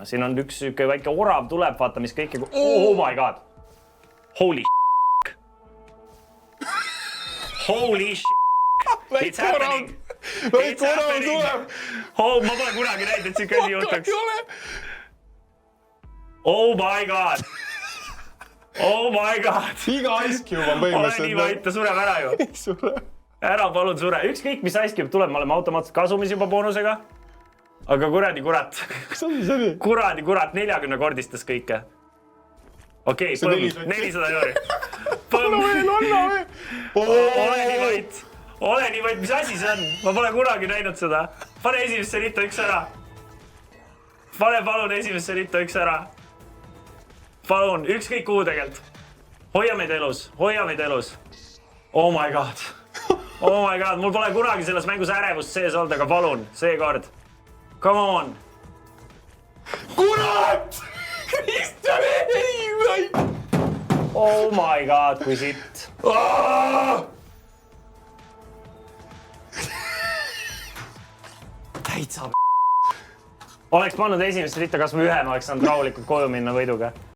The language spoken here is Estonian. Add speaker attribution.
Speaker 1: siin on üks siuke väike orav tuleb, vaata, mis kõike... Oh my god! Holy shit! Holy shit! It's happening!
Speaker 2: Väike orav tuleb!
Speaker 1: Oh, ma pole kunagi näinud, et siuke asi juhtaks. Oh my god! Oh my god!
Speaker 2: Iga Ice Cube on
Speaker 1: Ole
Speaker 2: põhimõtteliselt...
Speaker 1: nii vait, ta sureb ära ju.
Speaker 2: Sure.
Speaker 1: Ära palun sure. Ükskõik, mis Ice Cube tuleb, me oleme automaatselt kasumis juba boonusega. Aga kuradi kurat.
Speaker 2: Mis on see oli?
Speaker 1: Kuradi kurat, 40 kordistas kõike. Okei, põmm, 400 euri. Põmm. Ole nii vait. Ole nii vait, mis asi see on? Ma pole kunagi näinud seda. Pane esimesse ritta üks ära. Pane palun esimesse ritta üks ära. Palun, ükskõik kuhu tegelikult. Hoia meid elus, hoia meid elus. Oh my god. Oh my god, mul pole kunagi selles mängus ärevust sees olnud, aga palun, seekord. Come on.
Speaker 2: Kurat! Kristjan, ei!
Speaker 1: Oh my god, kui sitt. Täitsa. Oleks pannud esimest ritta, kas või ühe, ma oleks saanud rahulikult koju minna võiduga.